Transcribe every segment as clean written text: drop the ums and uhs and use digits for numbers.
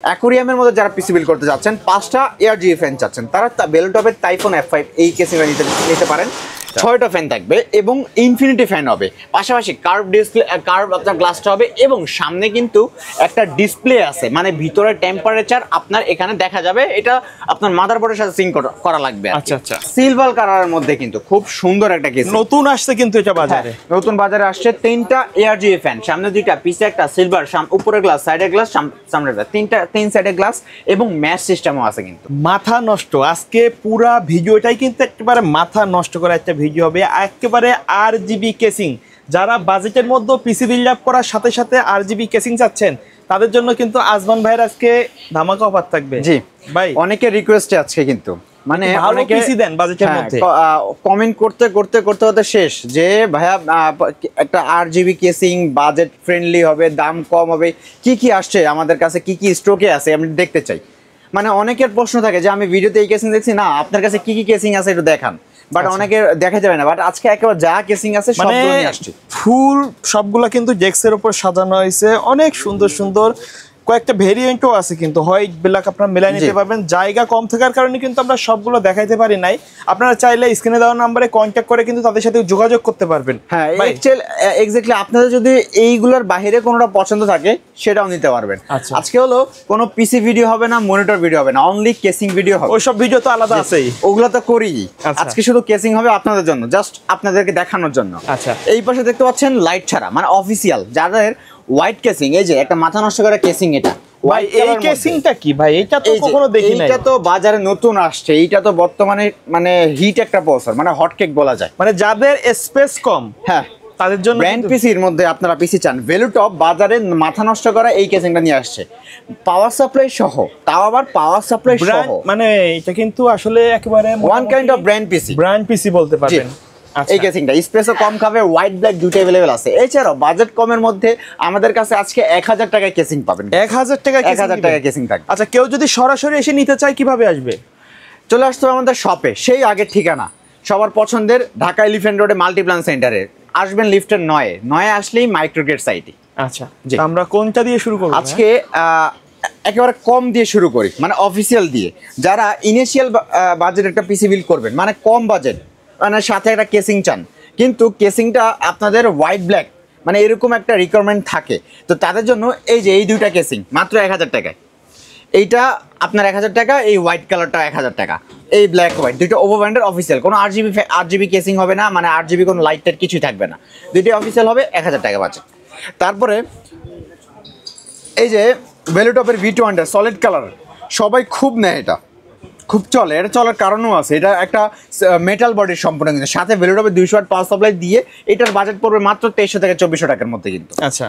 অ্যাকোরিয়ামের মধ্যে যারা PC build করতে যাচ্ছেন, 5টা এয়ারজিবি ফ্যান চাচ্ছেন, তারা বেলটপের টাইফন F5 এই কেসিংটা নিতে পারেন। 6টা ফ্যান থাকবে এবং ইনফিনিটি ফ্যান হবে, পাশাপাশি কার্ভ ডিসপ্লে, কার্ভ আপনার গ্লাসটা হবে এবং সামনে কিন্তু একটা ডিসপ্লে আছে, মানে ভিতরে টেম্পারেচার আপনার এখানে দেখা যাবে। এটা আপনার মাদারবোর্ডের সাথে সিঙ্ক করা লাগবে। আচ্ছা আচ্ছা, সিলভার কালারের মধ্যে কিন্তু খুব সুন্দর একটা কেসিং, নতুন আসছে কিন্তু এটা বাজারে। নতুন বাজারে আসছে। 3টা এয়ারজিবি ফ্যান, সামনে 2টা, পিছে একটা, সিলভার, উপরে গ্লাস, সাইডে গ্লাস, সামনে গ্লাস, 3 সাইডে গ্লাস এবং ম্যাশ সিস্টেমও আছে কিন্তু। মাথা নষ্ট, আজকে পুরা ভিডিওটাই কিন্তু একেবারে মাথা নষ্ট করা একটা ভিডিও হবে। একেবারে RGB কেসিং, যারা বাজেটের মধ্যে পিসি বিল্ড আপ করার সাথে সাথে RGB কেসিং চাচ্ছেন, তাদের জন্য কিন্তু আজমান ভাইয়ের আজকে ধামাকা অফার থাকবে। জি ভাই, অনেকের রিকোয়েস্টে আজকে কিন্তু মানে অনেকে পিসি দেন বাজেটের মধ্যে, কমেন্ট করতে শেষ যে ভাইয়া একটা RGB কেসিং বাজেট ফ্রেন্ডলি হবে, দাম কম হবে, কি আসছে আমাদের কাছে, কি স্টকে আছে আমি দেখতে চাই। মানে অনেকের প্রশ্ন থাকে যে আমি ভিডিওতে এই কেসিং দেখছি না, আপনার কাছে কি কেসিং আছে একটু দেখান, বাট অনেকে দেখা যাবে না। বাট আজকে একেবারে যা কেসিং আছে সবগুলো নিয়ে আসছি। ফুল সবগুলা কিন্তু ডেস্কের উপর সাজানো হয়েছে, অনেক সুন্দর সুন্দর। কয়েকটা ভেরিয়েন্টও আছে কিন্তু, হোয়াইট ব্ল্যাক আপনারা মিলাই নিতে পারবেন। জায়গা কম থাকার কারণে কিন্তু আমরা সবগুলো দেখাইতে পারি নাই। আপনারা চাইলে স্ক্রিনে দেওয়া নাম্বারে কন্ট্যাক্ট করে কিন্তু তাদের সাথে যোগাযোগ করতে পারবেন। হ্যাঁ, এক্স্যাক্টলি আপনাদের যদি এইগুলোর বাইরে কোনোটা পছন্দ থাকে সেটাও নিতে পারবেন। আজকে হলো কোনো পিসি ভিডিও হবে না, মনিটর ভিডিও হবে না, অনলি কেসিং ভিডিও হবে। ওইসব ভিডিও তো আলাদা আছেই, ওগুলো তো করি। আজকে শুধু কেসিং হবে আপনাদের জন্য, জাস্ট আপনাদেরকে দেখানোর জন্য। আচ্ছা, এই পাশে দেখতে পাচ্ছেন লাইট ছাড়া, মানে অফিসিয়াল যাদের হোয়াইট কেসিং, এই যে একটা মাথা নষ্ট করা কেসিং। এটা ভাই, এই কেসিংটা কি ভাই? এটা তো কখনো দেখি নাই। এটা তো বাজারে নতুন আসছে, এইটা তো বর্তমানে মানে হিট একটা প্রসেসর, মানে হট কেক বলা যায়। মানে যাদের স্পেস কম, হ্যাঁ, তাদের জন্য ব্র্যান্ড পিসির মধ্যে আপনারা পিসি চান, ভেলুটপ বাজারে মাথা নষ্ট করা এই কেসিংটা নিয়ে আসছে, পাওয়ার সাপ্লাই সহ। তাও আবার পাওয়ার সাপ্লাই সহ, মানে এটা কিন্তু আসলে একেবারে ওয়ান কাইন্ড অফ ব্র্যান্ড পিসি বলতে পারবেন। এই কেসিংটা স্পেসও কম খাবে, হোয়াইট ব্ল্যাক দুটো अवेलेबल আছে। এছাড়াও বাজেট কমের মধ্যে আমাদের কাছে আজকে 1000 টাকায় কেসিং পাবেন। 1000 টাকা কেসিং থাকবে। আচ্ছা, কেউ যদি সরাসরি এসে নিতে চায় কিভাবে আসবে? চলে আসতে হবে আমাদের শপে, সেই আগের ঠিকানা সবার পছন্দের, ঢাকা এলিফ্যান্ট রোডে মাল্টিপ্লান সেন্টারে আসবেন, লিফটের 9 আসলেই মাইক্রোগেট সাইটে। আচ্ছা, আমরা কোনটা দিয়ে শুরু করব আজকে? একেবারে কম দিয়ে শুরু করি, মানে অফিসিয়াল দিয়ে। যারা ইনিশিয়াল বাজেট একটা পিসি বিল্ড করবেন, মানে কম বাজেট, মানে সাথে একটা কেসিং চান, কিন্তু কেসিংটা আপনাদের হোয়াইট ব্ল্যাক, মানে এরকম একটা রিকোয়ারমেন্ট থাকে, তো তাদের জন্য এই যে এই দুইটা কেসিং মাত্র 1000 টাকায়। এইটা আপনার 1000 টাকা, এই হোয়াইট কালারটা 1000 টাকা, এই ব্ল্যাক হোয়াইট দুইটা ওভো ব্র্যান্ডের অফিসিয়াল। কোনো RGB কেসিং হবে না, মানে RGB কোনো লাইটের কিছুই থাকবে না, দুইটাই অফিসিয়াল হবে, 1000 টাকা বাজেট। তারপরে এই যে ভেলুটপের V200 সলিড কালার, সবাই খুব নেয়, এটা খুব চলে। এটা চলার কারণও আছে, এটা একটা মেটাল বডির সম্পূর্ণ, কিন্তু সাথে ভেলুটপের 200 ওয়াট পাওয়ার সাপ্লাই দিয়ে এটার বাজেট পড়বে মাত্র 2300 থেকে 2400 টাকার মধ্যে কিন্তু। আচ্ছা,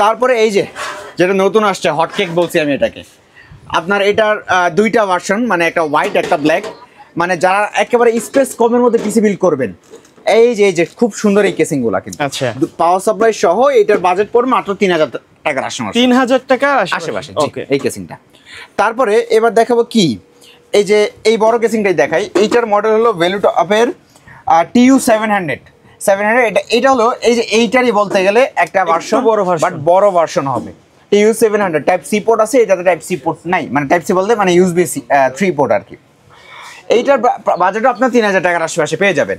তারপরে এই যে যেটা নতুন আসছে হট কেক বলছি আমি এটাকে, আপনার এটার 2টা ভার্সন, মানে একটা হোয়াইট একটা ব্ল্যাক, মানে যারা একেবারে স্পেস কমের মধ্যে পিসি বিল্ড করবেন, এই যে খুব সুন্দর এই কেসিংগুলো কিন্তু। আচ্ছা, পাওয়ার সাপ্লাই সহ এটার বাজেট পড়বে মাত্র 3000 টাকার আশেপাশে, 3000 টাকার আশেপাশে এই কেসিংটা। তারপরে এবার দেখাবো কি, এই যে এই বড় কেসিংটাই দেখাই। এইটার মডেল হলো ভেলুটপের TU700। এটা হলো এই যে এইটারই বলতে গেলে একটা ভার্সন, বাট বড় ভার্সন হবে। TU700 টাইপ সি পোর্ট আছে, এটাতে টাইপ সি পোর্ট নাই, মানে টাইপ সি বলতে মানে USB 3 পোর্ট আর কি। এইটার বাজেটও আপনার 3000 টাকার আশেপাশে পেয়ে যাবেন।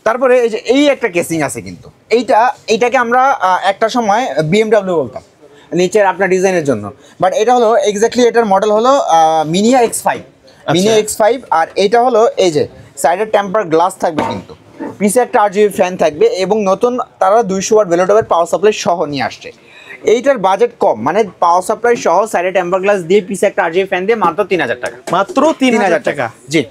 তারপরে এই যে এই একটা কেসিং আছে কিন্তু, এইটাকে আমরা একটা সময় BMW বলতাম নিচের আপনার ডিজাইনের জন্য, বাট এটা হলো এক্স্যাক্টলি এটার মডেল হলো মিনিয়া X5। আর এটা হলো এই যে সাইডের টেম্পার গ্লাস থাকবে কিন্তু, পিছে একটা RGB ফ্যান থাকবে এবং নতুন তারা 200 ওয়াট ভেলুটপের পাওয়ার সাপ্লাই সহ নিয়ে আসছে। এইটার বাজেট কম, মানে পাওয়ার সাপ্লাই সহ সাইডে টেম্পার গ্লাস দিয়ে পিছে একটা RGB ফ্যান দিয়ে মাত্র 3000 টাকা। মাত্র 3000 টাকা। জি,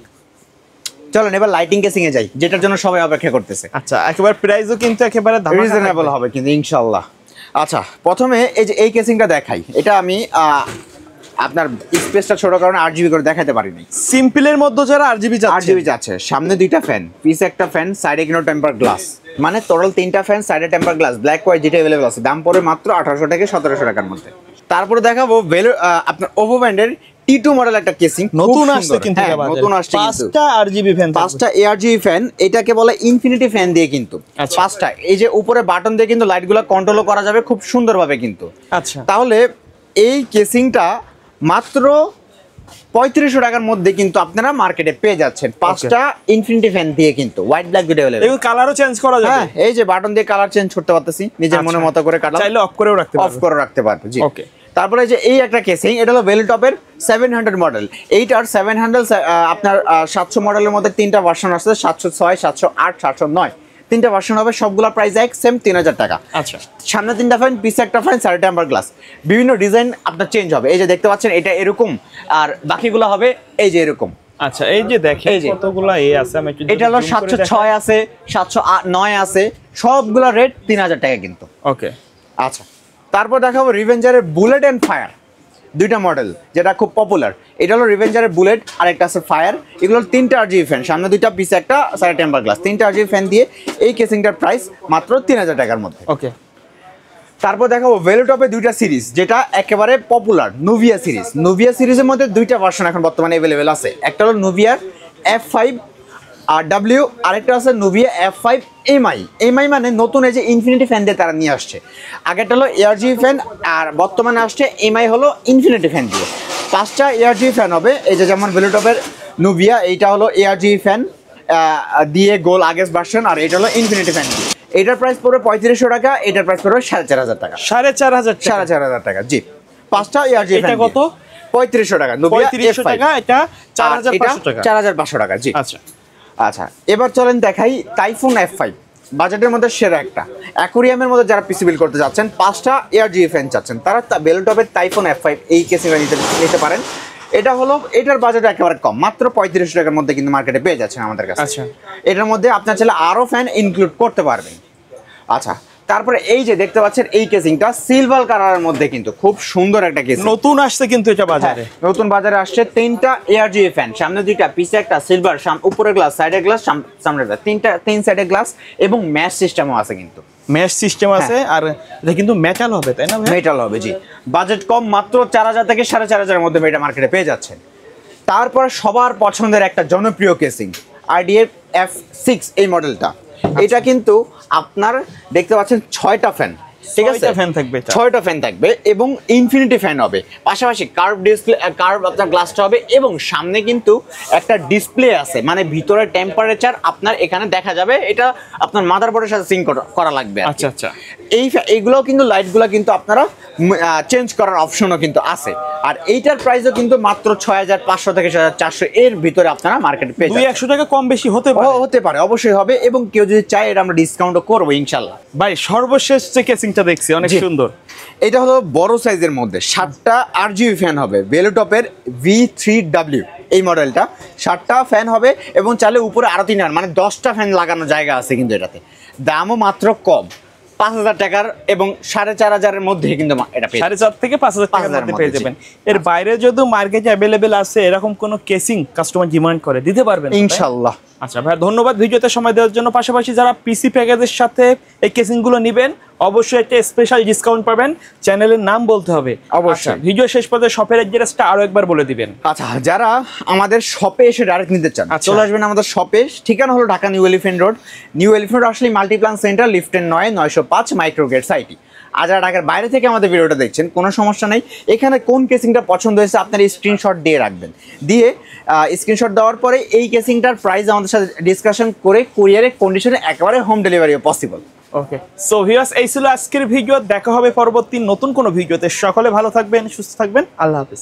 চলেন এবার লাইটিং কেসিং এ যাই, যেটার জন্য সবাই অপেক্ষা করতেছে। আচ্ছা, একেবারে প্রাইসও কিন্তু একেবারে রিজনেবল হবে কিন্তু ইনশাআল্লাহ। আচ্ছা, প্রথমে এই যে এই কেসিংটা দেখাই। এটা আমি আপনার স্পেসটা ছোট কারণে RGB করে দেখাতে পারিনি। সিম্পলের মধ্যে যারা RGB যাচ্ছে, সামনে 2টা ফ্যান, পিছে একটা ফ্যান, সাইডে কিন্তু টেম্পার গ্লাস, মানে টোটাল 3টা ফ্যান, সাইডে টেম্পার গ্লাস, ব্ল্যাক হোয়াইট যেটা अवेलेबल আছে। দাম পড়ে মাত্র 1800 থেকে 1700 টাকার মধ্যে। তারপরে দেখাবো আপনার ওভো ব্র্যান্ডের T2 মডেল একটা কেসিং, নতুন আসছে কিন্তু, নতুন আসছে কিন্তু 5টা RGB ফ্যান, 5টা ARGB ফ্যান। এটাকে বলে ইনফিনিটি ফ্যান দিয়ে কিন্তু 5টা, এই যে উপরে বাটন দিয়ে কিন্তু লাইটগুলো কন্ট্রোল করা যাবে খুব সুন্দরভাবে কিন্তু। আচ্ছা, তাহলে এই কেসিংটা মাত্র 3500 টাকার মধ্যে কিন্তু আপনারা মার্কেটে পেয়ে যাচ্ছেন 5টা ইনফিনিটি ফ্যান দিয়ে, কিন্তু হোয়াইট ব্ল্যাক দুটো अवेलेबल। এগুলো কালারও চেঞ্জ করা যাবে। হ্যাঁ, এই যে বাটন দিয়ে কালার চেঞ্জ করতে পারতেছি, নিজের মনের মতো করে কাটলাম, চাইলে অফ করেও রাখতে পারবেন। অফ করে রাখতে পারবো, জি। ওকে। তারপরে যে এই একটা কেসিং, এটা হলো ভেলুটপের 700 মডেল। এইটার 700 আপনার 700 মডেলের মধ্যে 3টা ভার্সন আছে, 706, 708, 709, 3টা ভার্সন হবে, সবগুলা প্রাইস এক সেম 3000 টাকা। আচ্ছা, সামনে 3টা ফ্যান, পিছে একটা ফ্যান, সাইডে টেম্পার গ্লাস, বিভিন্ন ডিজাইন আপনার চেঞ্জ হবে। এই যে দেখতে পাচ্ছেন এটা এরকম, আর বাকিগুলো হবে এই যে এরকম। আচ্ছা, এই যে দেখেন এই যে কতগুলা আছে, আমি একটু এটা হলো 706 আছে, 709 আছে, সবগুলা রেট 3000 টাকা কিন্তু। ওকে। আচ্ছা, তারপর দেখাবো রিভেঞ্জারের বুলেট অ্যান্ড ফায়ার, দুইটা মডেল যেটা খুব পপুলার। এটা হলো রিভেঞ্জারের বুলেট, আর একটা আছে ফায়ার। এগুলো 3টা আরজিবি ফ্যান, সামনে 2টা, পিছে একটা, সাইডে টেম্পার গ্লাস, 3টা আরজিবি ফ্যান দিয়ে এই কেসিংটার প্রাইস মাত্র 3000 টাকার মধ্যে। ওকে। তারপর দেখাবো ভেলুটপে 2টা সিরিজ, যেটা একেবারে পপুলার, নুভিয়া সিরিজ। নুভিয়া সিরিজের মধ্যে 2টা ভার্সন এখন বর্তমানে অ্যাভেলেবেল আছে। একটা হলো নুভিয়ার F5 আর W, আরেকটা আছে নুভিয়া F5 এমআই। এমআই মানে নতুন, এই যে ইনফিনিটি ফ্যান দিয়ে তারা নিয়ে আসছে। আগেরটা হলো এআরজিবি ফ্যান, আর বর্তমানে আসছে এমআই হলো ইনফিনিটি ফ্যান দিয়ে। 5টা এআরজিবি ফ্যান হবে, এই যে যেমন ভেলুটপের নুভিয়া, এইটা হলো এআরজিবি ফ্যান দিয়ে গোল আগের ভার্সন, আর এটা হলো ইনফিনিটি ফ্যান দিয়ে। এটার প্রাইস পড়বে 3500 টাকা, এটার প্রাইস পড়বে 4500 টাকা। 4500 টাকা, জি। 5টা এআরজিবি ফ্যান কত? 3500 টাকা। নুভিয়া 3500 টাকা, এটা 4500 টাকা। 4500 টাকা, জি। আচ্ছা আচ্ছা, এবার চলেন দেখাই টাইফুন F5, বাজেটের মধ্যে সেরা একটা। অ্যাকোরিয়ামের মধ্যে যারা পিসি বিল করতে যাচ্ছেন, 5টা এআরজিবি ফ্যান চাচ্ছেন, তারা ভেলুটপের টাইফুন F5 এই কেসিংটা নিতে পারেন। এটা হলো, এটার বাজেট একেবারে কম, মাত্র 3500 টাকার মধ্যে কিন্তু মার্কেটে পেয়ে যাচ্ছেন আমাদের কাছে। আচ্ছা, এটার মধ্যে আপনার চাইলে আরও ফ্যান ইনক্লুড করতে পারবেন। আচ্ছা, তারপরে এই যে দেখতে পাচ্ছেন এই কেসিংটা সিলভার কালারের মধ্যে, কিন্তু খুব সুন্দর একটা কেসিং, নতুন আসছে কিন্তু এটা বাজারে। নতুন বাজারে আসছে। 3টা এআরজিবি ফ্যান, সামনে 2টা, পিছে একটা, সিলভার, উপরে গ্লাস, সাইডে গ্লাস, সামনে 3 সাইডে গ্লাস, এবং ম্যাশ সিস্টেমও আছে কিন্তু। মেশ সিস্টেম আছে, আর এটা কিন্তু মেটাল হবে, তাই না ভাই? মেটাল হবে, জি। বাজেট কম, মাত্র 4000 থেকে 4500 এর মধ্যে এটা মার্কেটে পেয়ে যাচ্ছেন। তারপর সবার পছন্দের একটা জনপ্রিয় কেসিং, RDF F6 এই মডেলটা। এটা কিন্তু আপনার দেখতে পাচ্ছেন 6টা ফ্যান, ঠিক আছে? 6টা ফ্যান থাকবে, 6টা ফ্যান থাকবে, এবং ইনফিনিটি ফ্যান হবে, পাশাপাশি কার্ভ ডিসপ্লে, কার্ভ আপনার গ্লাসটা হবে, এবং সামনে কিন্তু একটা ডিসপ্লে আছে, মানে ভিতরে টেম্পারেচার আপনার এখানে দেখা যাবে। এটা আপনার মাদারবোর্ডের সাথে সিঙ্ক করা লাগবে। আচ্ছা আচ্ছা। এইগুলো কিন্তু লাইটগুলো কিন্তু আপনারা চেঞ্জ করার অপশনও কিন্তু আছে। আর এইটার প্রাইসও কিন্তু মাত্র 6500 থেকে 6400 এর ভিতরে আপনারা মার্কেটে পেয়ে যাবেন। 200 টাকা কম বেশি হতে পারে, অবশ্যই হবে, এবং কেউ যদি চায় এটা আমরা ডিসকাউন্টও করবো ইনশাল্লাহ। ভাই সর্বশেষ যে কেসিংটা দেখছি অনেক সুন্দর, এটা হলো বড় সাইজের মধ্যে 7টা আরজিবি ফ্যান হবে, ভেলুটপের V3W এই মডেলটা। 7টা ফ্যান হবে, এবং চাইলে উপরে আরো 3টা, মানে 10টা ফ্যান লাগানোর জায়গা আছে কিন্তু এটাতে। দামও মাত্র কম, 5000 টাকার, এবং 4500 মধ্যে কিন্তু এটা পেয়ে 4500 থেকে 5000 টাকার মধ্যে পেয়ে যাবেন। এর বাইরে যদি মার্কেটে অ্যাভেলেবেল আছে এরকম কোন কেসিং কাস্টমার ডিমান্ড করে, দিতে পারবেন ইনশাআল্লাহ। আচ্ছা ভাই, ধন্যবাদ ভিডিওতে সময় দেওয়ার জন্য। পাশাপাশি যারা পিসি প্যাকেজের সাথে এই কেসিংগুলো নেবেন, অবশ্যই একটা স্পেশাল ডিসকাউন্ট পাবেন। চ্যানেলের নাম বলতে হবে অবশ্যই। ভিডিও শেষ পর্যন্ত শপের অ্যাড্রেসটা আরো একবার বলে দিবেন। আচ্ছা, যারা আমাদের শপে এসে ডাইরেক্ট নিতে চান, চলে আসবেন আমাদের শপে। ঠিকানা হলো Dhaka new elephant road. New elephant road আসলে মাল্টিপ্লান সেন্টার, লিফটের 905 মাইক্রোগেট সাইটি। আর যারা ঢাকার বাইরে থেকে আমাদের ভিডিওটা দেখছেন, কোনো সমস্যা নেই, এখানে কোন কেসিংটা পছন্দ হয়েছে আপনার স্ক্রিনশট দিয়ে রাখবেন। দিয়ে স্ক্রিনশট দেওয়ার পরে এই কেসিংটার প্রাইস আমাদের সাথে ডিসকাশন করে কুরিয়ারে কন্ডিশনে একেবারে হোম ডেলিভারিও পসিবল। ওকে, সো ভিউয়ার্স, এই ছিল আজকের ভিডিও। দেখা হবে পরবর্তী নতুন কোনো ভিডিওতে। সকলে ভালো থাকবেন, সুস্থ থাকবেন, আল্লাহ হাফেজ।